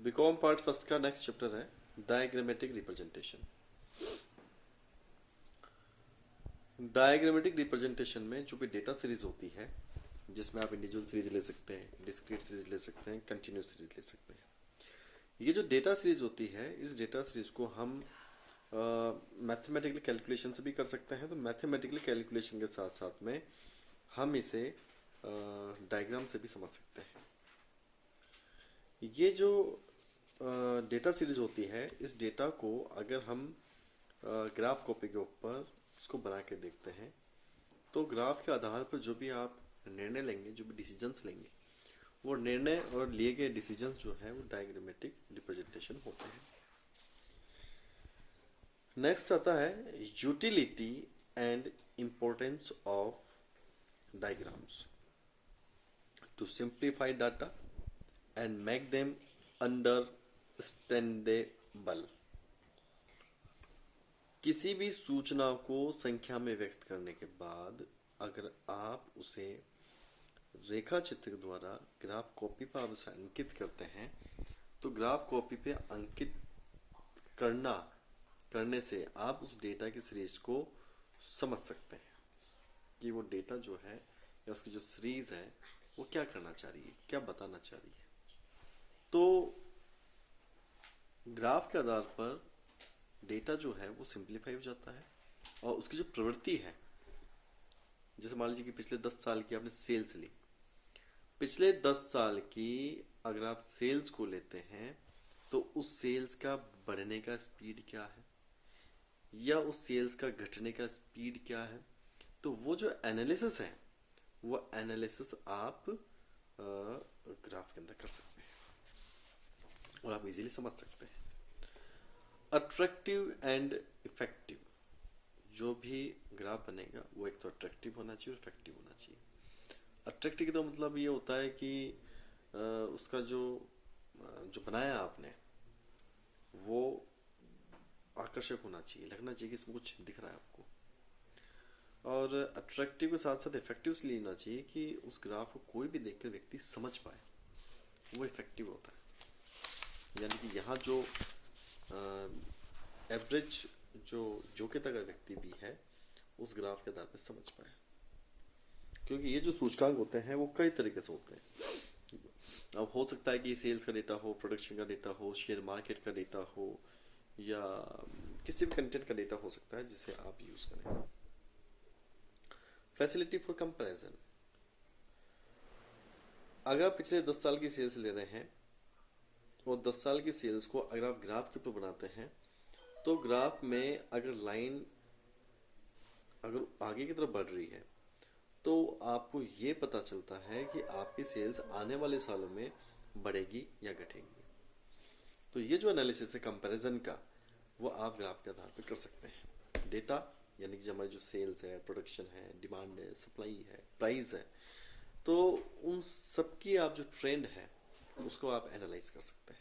BCom part first का next chapter है diagrammatic representation. Diagrammatic representation में जो भी डेटा सीरीज होती है, जिसमें आप इंडिविजुअल सीरीज ले सकते हैं, डिस्क्रीट सीरीज ले सकते हैं, कंटिन्यूस सीरीज ले सकते हैं। ये जो डेटा सीरीज होती है, इस डेटा सीरीज को हम मैथमेटिकल कैलकुलेशन से भी कर सकते हैं। तो मैथमेटिकल कैलकुलेशन के साथ साथ में हम इसे डायग्राम से भी समझ सकते हैं। ये जो डेटा सीरीज होती है, इस डेटा को अगर हम ग्राफ कॉपी के ऊपर इसको बना के देखते हैं, तो ग्राफ के आधार पर जो भी आप निर्णय लेंगे, जो भी डिसीजंस लेंगे, वो निर्णय और लिए गए डिसीजंस जो है वो डायग्रामेटिक रिप्रेजेंटेशन होते हैं। नेक्स्ट आता है utility and importance of diagrams to simplify data and make them understandable. किसी भी सूचना को संख्या में व्यक्त करने के बाद अगर आप उसे रेखा चित्र द्वारा ग्राफ कॉपी पर आप उसे अंकित करते हैं, तो ग्राफ कॉपी पे अंकित करने से आप उस डेटा की सीरीज को समझ सकते हैं कि वो डेटा जो है या उसकी जो सीरीज है वो क्या करना चाह रही है, क्या बताना चाह रही है। तो ग्राफ के आधार पर डेटा जो है वो सिंप्लीफाई हो जाता है और उसकी जो प्रवृत्ति है, जैसे मान लीजिए कि पिछले 10 साल की आपने सेल्स ली, पिछले 10 साल की अगर आप सेल्स को लेते हैं तो उस सेल्स का बढ़ने का स्पीड क्या है या उस सेल्स का घटने का स्पीड क्या है, तो वो जो एनालिसिस है वो एनालिसिस आप ग्राफ के अंदर कर सकते हैं और आप इजीली समझ सकते हैं। अट्रैक्टिव एंड इफेक्टिव, जो भी ग्राफ बनेगा वो एक तो अट्रैक्टिव होना चाहिए और इफेक्टिव होना चाहिए। अट्रैक्टिव का मतलब ये होता है कि उसका जो बनाया आपने वो आकर्षक होना चाहिए, लगना चाहिए कि इसमें कुछ दिख रहा है आपको। और अट्रैक्टिव के साथ साथ इफेक्टिव इसलिए होना चाहिए कि उस ग्राफ को कोई भी देखकर व्यक्ति समझ पाए, वो इफेक्टिव होता है। यानी कि यहाँ जो एवरेज जो योग्यता का व्यक्ति भी है उस ग्राफ के आधार पर समझ पाए, क्योंकि ये जो सूचकांक होते हैं वो कई तरीके से होते हैं। अब हो सकता है कि सेल्स का डेटा हो, प्रोडक्शन का डेटा हो, शेयर मार्केट का डेटा हो, या किसी भी कंटेंट का डेटा हो सकता है जिसे आप यूज करें। फैसिलिटी फॉर कंपैरिजन, अगर आप पिछले 10 साल की सेल्स ले रहे हैं और 10 साल की सेल्स को अगर आप ग्राफ के ऊपर बनाते हैं, तो ग्राफ में अगर लाइन अगर आगे की तरफ बढ़ रही है तो आपको ये पता चलता है कि आपकी सेल्स आने वाले सालों में बढ़ेगी या घटेगी। तो ये जो एनालिसिस है कंपैरिजन का, वो आप ग्राफ के आधार पर कर सकते हैं। डेटा यानी कि हमारी जो सेल्स है, प्रोडक्शन है, डिमांड है, सप्लाई है, प्राइस है, तो उन सब की आप जो ट्रेंड है उसको आप एनालाइज कर सकते हैं।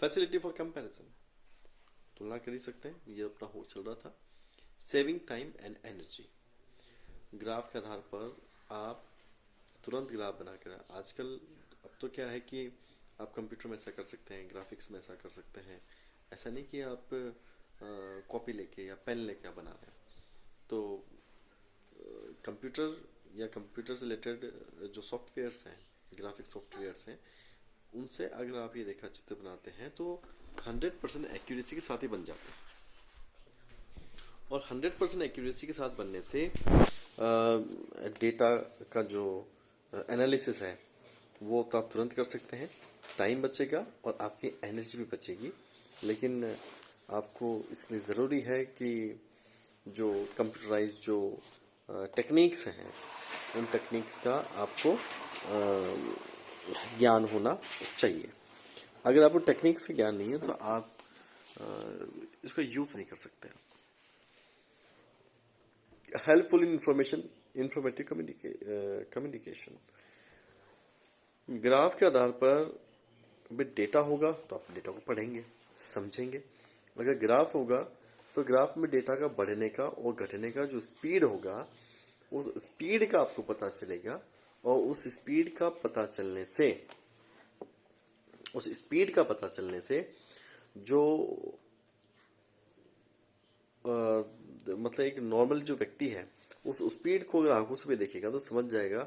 फैसिलिटी फॉर कंपैरिजन, तुलना कर ही सकते हैं, ये अपना हो चल रहा था। Saving time and energy, graph के आधार पर आप तुरंत ग्राफ बनाकर, आजकल अब तो क्या है कि आप कंप्यूटर में ऐसा कर सकते हैं, ग्राफिक्स में ऐसा कर सकते हैं। ऐसा नहीं कि आप कॉपी लेके या पेन लेके आप बना रहे हैं। तो कंप्यूटर या कंप्यूटर से रिलेटेड जो सॉफ्टवेयर्स हैं, ग्राफिक सॉफ्टवेयर्स हैं, उनसे अगर आप ये रेखा चित्र बनाते हैं तो 100% एक्यूरेसी के साथ ही बन जाते हैं। और 100% एक्यूरेसी के साथ बनने से डेटा का जो एनालिसिस है वो तो आप तुरंत कर सकते हैं, टाइम बचेगा और आपकी एनर्जी भी बचेगी। लेकिन आपको इसके लिए ज़रूरी है कि जो कंप्यूटराइज जो टेक्निक्स हैं, उन टेक्निक्स का आपको ज्ञान होना चाहिए। अगर आपको टेक्निक्स का ज्ञान नहीं है तो आप इसको यूज़ नहीं कर सकते। Helpful in informative communication, graph के आधार पर डेटा होगा तो आप डेटा को पढ़ेंगे, समझेंगे। अगर ग्राफ होगा तो ग्राफ में डेटा का बढ़ने का और घटने का जो स्पीड होगा, उस स्पीड का आपको पता चलेगा और उस स्पीड का पता चलने से उस स्पीड का पता चलने से जो मतलब एक नॉर्मल जो व्यक्ति है उस स्पीड को अगर आंखों से भी देखेगा तो समझ जाएगा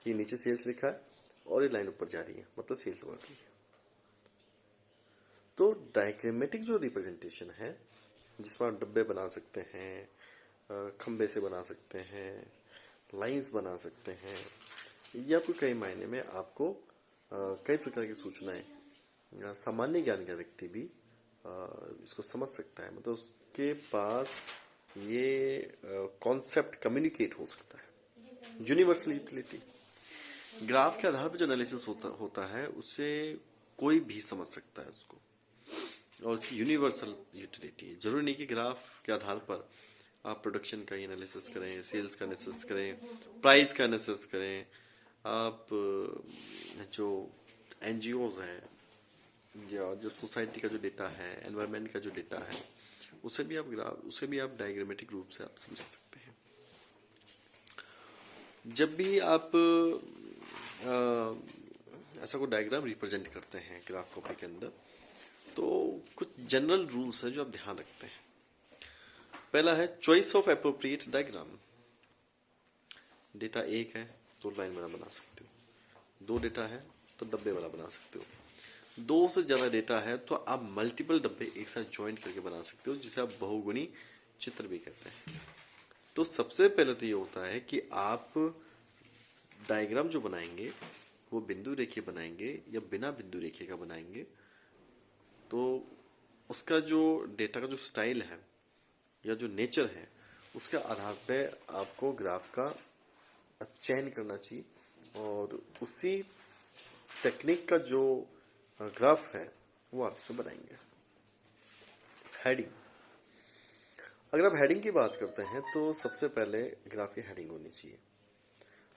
कि नीचे सेल्स लिखा है और ये लाइन ऊपर जा रही है, मतलब सेल्स बढ़ रही है। तो डायग्रामेटिक जो रिप्रेजेंटेशन है जिसमें आप डब्बे बना सकते हैं, खंबे से बना सकते हैं, लाइंस बना सकते हैं, या कोई कई मायने में आपको कई प्रकार की सूचनाएं सामान्य ज्ञान का व्यक्ति भी इसको समझ सकता है, मतलब उसके पास ये कॉन्सेप्ट कम्युनिकेट हो सकता है। यूनिवर्सल यूटिलिटी ग्राफ के आधार पर जो एनालिसिस होता है उससे कोई भी समझ सकता है उसको, और इसकी यूनिवर्सल यूटिलिटी जरूरी नहीं कि ग्राफ के आधार पर आप प्रोडक्शन का एनालिसिस करें, सेल्स का एनालिसिस करें, प्राइस का एनालिसिस करें। आप जो एनजीओज हैं या जो सोसाइटी का जो डेटा है, एनवायरनमेंट का जो डेटा है, उसे भी आप डायग्रामेटिक रूप से आप समझा सकते हैं। जब भी आप ऐसा कोई डायग्राम रिप्रेजेंट करते हैं ग्राफ कॉपी के अंदर, तो कुछ जनरल रूल्स हैं जो आप ध्यान रखते हैं। पहला है choice of appropriate diagram. Data एक है तो लाइन वाला बना सकते हो, दो डेटा है तो डब्बे वाला बना सकते हो, दो से ज्यादा डेटा है तो आप मल्टीपल डब्बे एक साथ ज्वाइंट करके बना सकते हो, जिसे आप बहुगुणी चित्र भी कहते हैं। तो सबसे पहले तो ये होता है कि आप डायग्राम जो बनाएंगे वो बिंदु रेखीय बनाएंगे या बिना बिंदु रेखीय का बनाएंगे, तो उसका जो डेटा का जो स्टाइल है या जो नेचर है उसके आधार पे आपको ग्राफ का चयन करना चाहिए, और उसी टेक्निक का जो ग्राफ है वो आप इसमें बनाएंगे। हेडिंग, अगर आप हेडिंग की बात करते हैं तो सबसे पहले ग्राफ की हेडिंग होनी चाहिए।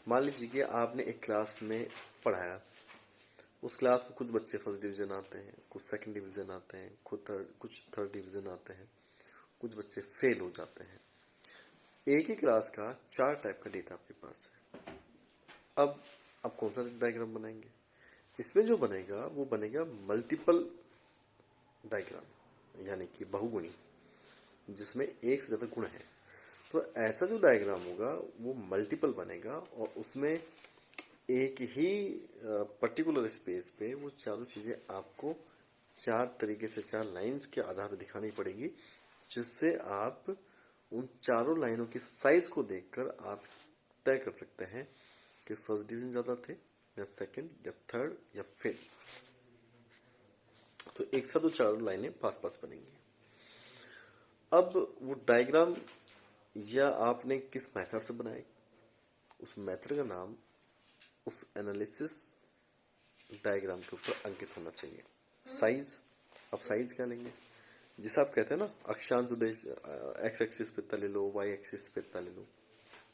मान लीजिए कि आपने एक क्लास में पढ़ाया, उस क्लास में कुछ बच्चे फर्स्ट डिवीजन आते हैं, कुछ सेकंड डिवीजन आते हैं, कुछ थर्ड डिवीजन आते हैं, कुछ बच्चे फेल हो जाते हैं। एक ही क्लास का 4 टाइप का डेटा आपके पास है। अब आप कौन सा डायग्राम बनाएंगे? इसमें जो बनेगा वो बनेगा मल्टीपल डायग्राम, यानी कि बहुगुणी, जिसमें एक से ज्यादा गुण है। तो ऐसा जो डायग्राम होगा वो मल्टीपल बनेगा, और उसमें एक ही पर्टिकुलर स्पेस पे वो चारों चीजें आपको 4 तरीके से 4 लाइंस के आधार पर दिखानी पड़ेगी, जिससे आप उन चारों लाइनों की साइज को देखकर आप तय कर सकते हैं कि फर्स्ट डिवीजन ज्यादा थे या सेकंड या थर्ड या फिफ्थ। तो एक साथ वो चारों लाइनें पास पास बनेंगी। अब वो डायग्राम या आपने किस मेथड से बनाए, उस मेथड का नाम उस एनालिसिस डायग्राम के ऊपर अंकित होना चाहिए। साइज, अब साइज क्या लेंगे? जिसे आप कहते हैं ना अक्षांश उद्देश, एक्स एक्सिस पे इतना ले लो, वाई एक्सिस पे इतना ले लो,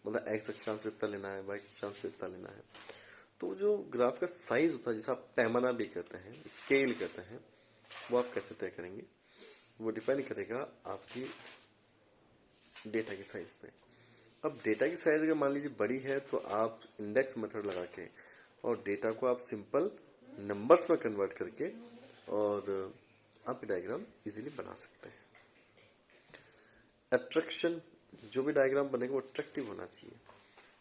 मतलब एक्स अक्षांश पे इतना लेना है, वाई अक्षांश पे इतना लेना है। तो जो ग्राफ का साइज होता है, जिसे आप पैमाना भी कहते हैं, स्केल कहते हैं, वो आप कैसे तय करेंगे? वो डिपेंड करेगा आपकी डेटा की साइज पे। अब डेटा की साइज अगर मान लीजिए बड़ी है तो आप इंडेक्स मेथड लगा के और डेटा को आप सिंपल नंबर्स में कन्वर्ट करके और आप डायग्राम इजीली बना सकते हैं। अट्रैक्शन, जो भी डायग्राम बनेगा वो अट्रैक्टिव होना चाहिए।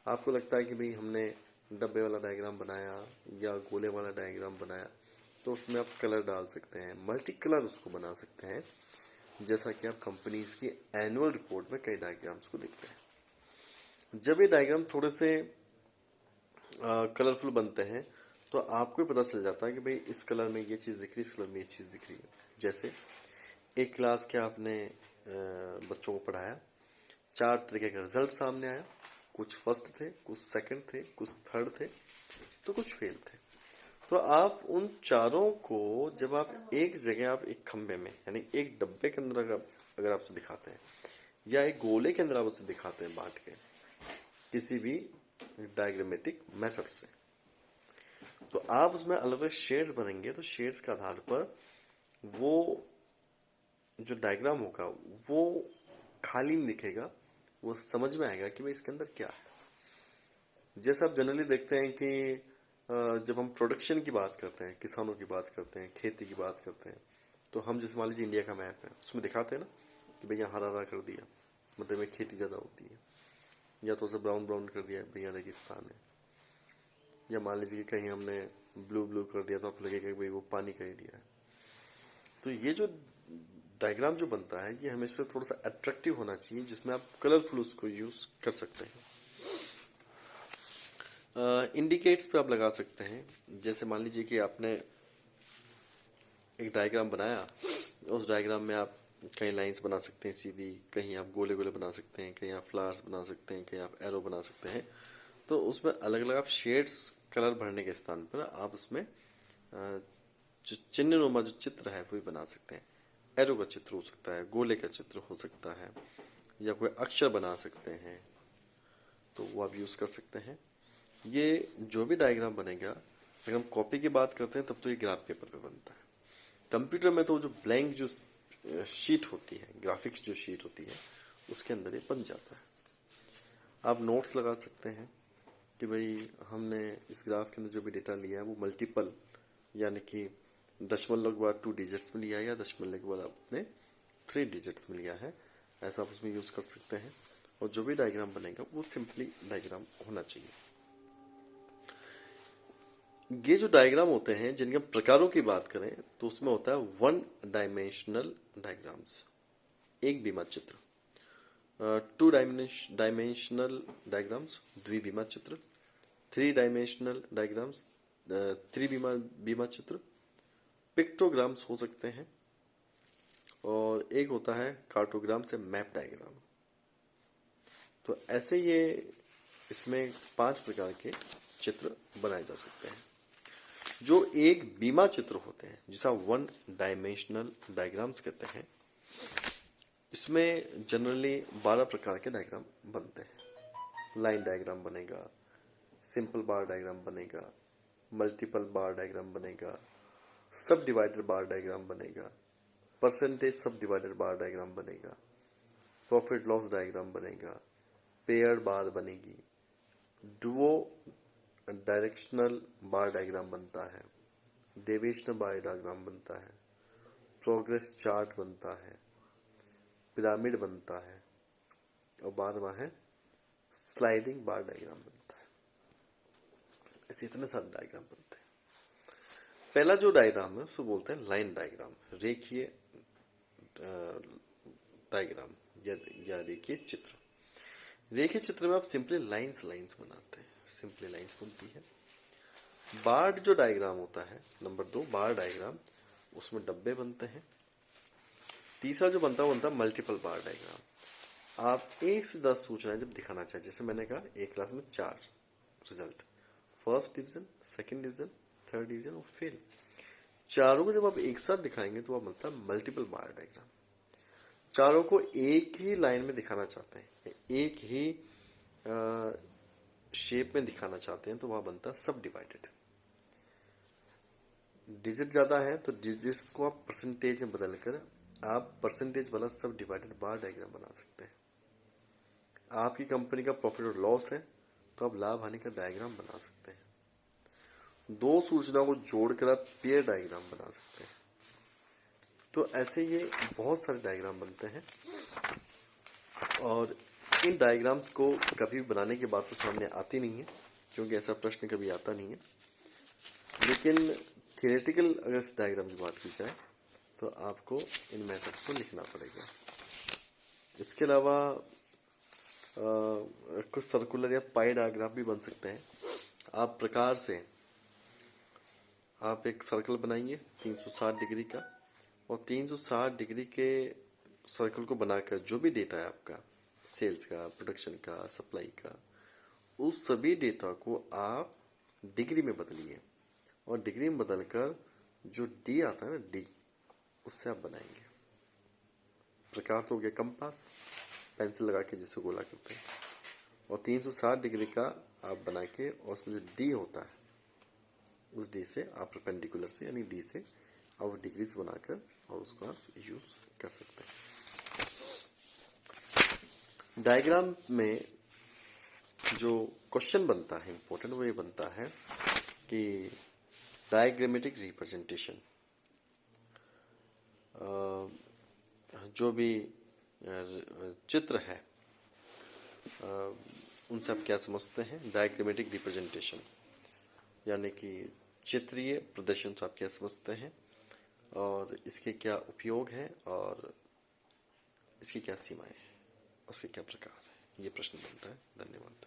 आपको लगता है कि भाई हमने डब्बे वाला डायग्राम बनाया या गोले वाला डायग्राम बनाया, तो उसमें आप कलर डाल सकते हैं, मल्टी कलर उसको बना सकते हैं, जैसा कि आप कंपनीज की एनुअल रिपोर्ट में कई डायग्राम्स को देखते हैं। जब ये डायग्राम थोड़े से कलरफुल बनते हैं तो आपको पता चल जाता है कि भाई इस कलर में ये चीज दिख रही है, इस कलर में ये चीज दिख रही है। जैसे एक क्लास के आपने बच्चों को पढ़ाया, 4 तरीके का रिजल्ट सामने आया, कुछ फर्स्ट थे, कुछ सेकंड थे, कुछ थर्ड थे, तो कुछ फेल थे। तो आप उन चारों को जब आप एक जगह, आप एक खंबे में यानी एक डब्बे के अंदर अगर आपसे दिखाते हैं या एक गोले के अंदर आप उसे दिखाते हैं बांट के किसी भी डायग्रामेटिक मेथड से, तो आप उसमें अलग अलग शेड्स बनेंगे, तो शेड्स के आधार पर वो जो डायग्राम होगा वो खाली नहीं दिखेगा, वो समझ में आएगा कि भाई इसके अंदर क्या है। जैसे आप जनरली देखते हैं कि जब हम प्रोडक्शन की बात करते हैं, किसानों की बात करते हैं, खेती की बात करते हैं, तो हम जैसे मान लीजिए इंडिया का मैप है, उसमें दिखाते हैं ना कि भैया हरा हरा कर दिया, मतलब में खेती ज़्यादा होती है, या तो उसे ब्राउन ब्राउन कर दिया भैया रेगिस्तान है, या मान लीजिए कि कहीं हमने ब्लू ब्लू कर दिया तो आपको लगेगा कि भाई वो पानी का एरिया है। तो ये जो डायग्राम जो बनता है ये हमेशा थोड़ा सा अट्रैक्टिव होना चाहिए, जिसमें आप कलरफुल उसको यूज कर सकते हैं। इंडिकेट्स पे आप लगा सकते हैं, जैसे मान लीजिए कि आपने एक डायग्राम बनाया, उस डायग्राम में आप कहीं लाइंस बना सकते हैं सीधी, कहीं आप गोले गोले बना सकते हैं, कहीं आप फ्लावर्स बना सकते हैं, कहीं आप एरो बना सकते हैं। तो उसमें अलग अलग आप शेड्स कलर भरने के स्थान पर आप उसमें जो चिन्ह नुमा जो चित्र है वो भी बना सकते हैं। एरो का चित्र हो सकता है, गोले का चित्र हो सकता है, या कोई अक्षर बना सकते हैं, तो वो आप यूज कर सकते हैं। ये जो भी डायग्राम बनेगा, अगर हम कॉपी की बात करते हैं तब तो ये ग्राफ पेपर पे बनता है। कंप्यूटर में तो जो ब्लैंक जो शीट होती है, ग्राफिक्स जो शीट होती है, उसके अंदर ये बन जाता है। आप नोट्स लगा सकते हैं कि भाई हमने इस ग्राफ के अंदर जो भी डेटा लिया है वो मल्टीपल, यानी कि दशमलव के बाद 2 डिजिट्स में लिया है, या दशमलव के बाद आपने 3 डिजिट्स में लिया है, ऐसा आप उसमें यूज कर सकते हैं। और जो भी डायग्राम बनेगा वो सिंपली डायग्राम होना चाहिए। ये जो डायग्राम होते हैं जिनके प्रकारों की बात करें तो उसमें होता है 1 डायमेंशनल डायग्राम्स, एक बीमा चित्र, 2 डायमेंशनल डायग्राम्स, द्विबीमा चित्र, 3 डायमेंशनल डायग्राम्स, त्रिबीमा बीमा चित्र, पिक्टोग्राम्स हो सकते हैं, और एक होता है कार्टोग्राम से मैप डायग्राम। तो ऐसे ये इसमें 5 प्रकार के चित्र बनाए जा सकते हैं। जो एक बीमा चित्र होते हैं, जिसे 1 डायमेंशनल डायग्राम्स कहते हैं, इसमें जनरली 12 प्रकार के डायग्राम बनते हैं। लाइन डायग्राम बनेगा, सिंपल बार डायग्राम बनेगा, मल्टीपल बार डायग्राम बनेगा, सब डिवाइडेड बार डायग्राम बनेगा, परसेंटेज सब डिवाइडेड बार डायग्राम बनेगा, प्रॉफिट लॉस डायग्राम बनेगा, पेयर्ड बार बनेगी, डुओ डायरेक्शनल बार डायग्राम बनता है, डेविएशनल बार डायग्राम बनता है, प्रोग्रेस चार्ट बनता है, पिरामिड बनता है, और 12वां है स्लाइडिंग बार डायग्राम बनता है। ऐसे इतने सारे डायग्राम बनते हैं। पहला जो डायग्राम है उसको बोलते हैं लाइन डायग्राम, रेखीय डायग्राम या रेखीय चित्र। रेखीय चित्र में आप सिंपली लाइंस बनाते हैं, सिंपली लाइंस बनती है। बार जो डायग्राम होता है, नंबर 2 बार डायग्राम, उसमें डब्बे बनते हैं। तीसरा जो बनता है वो बनता है मल्टीपल बार डायग्राम। आप 1 से 10 सूचनाएं जब दिखाना चाहे, जैसे मैंने कहा एक क्लास में 4 result, first division, second division, third division और फेल, चारों को जब आप एक साथ दिखाएंगे तो वह बनता है मल्टीपल बार डायग्राम। चारों को एक ही लाइन में दिखाना चाहते हैं, एक ही शेप में दिखाना चाहते हैं, तो वह बनता है सब डिवाइडेड। डिजिट ज्यादा है तो डिजिट्स को आप परसेंटेज में बदलकर आप परसेंटेज वाला सब डिवाइडेड बार डायग्राम बना सकते हैं। आपकी कंपनी का प्रॉफिट और लॉस है तो आप लाभ हानि का डायग्राम बना सकते हैं। 2 सूचनाओं को जोड़कर आप पेयर डायग्राम बना सकते हैं। तो ऐसे ये बहुत सारे डायग्राम बनते हैं, और इन डायग्राम्स को कभी बनाने की बात तो सामने आती नहीं है, क्योंकि ऐसा प्रश्न कभी आता नहीं है। लेकिन थियोरेटिकल अगर इस डायग्राम की बात की जाए तो आपको इन मेथड्स को लिखना पड़ेगा। इसके अलावा कुछ सर्कुलर या पाई डायग्राम भी बन सकते हैं। आप प्रकार से आप एक सर्कल बनाइए 360 डिग्री का, और 360 डिग्री के सर्कल को बनाकर जो भी डेटा है आपका, सेल्स का, प्रोडक्शन का, सप्लाई का, उस सभी डेटा को आप डिग्री में बदलिए, और डिग्री में बदलकर जो डी आता है ना, डी, उससे आप बनाएंगे। प्रकार तो हो गया कंपास, पेंसिल लगा के जिससे गोला करते हैं, और 360 डिग्री का आप बना के, और उसमें जो डी होता है उस डी से आप परपेंडिकुलर से, यानी डी से आप डिग्रीज बनाकर और उसको आप यूज कर सकते हैं। डायग्राम में जो क्वेश्चन बनता है इंपॉर्टेंट, वो ये बनता है कि डायग्रामेटिक रिप्रेजेंटेशन, जो भी चित्र है उनसे आप क्या समझते हैं? डायग्रामेटिक रिप्रेजेंटेशन यानी कि चित्रीय प्रदर्शन से आप क्या समझते हैं और इसके क्या उपयोग हैं और इसकी क्या सीमाएं हैं, उसके क्या प्रकार हैं? ये प्रश्न बनता है। धन्यवाद।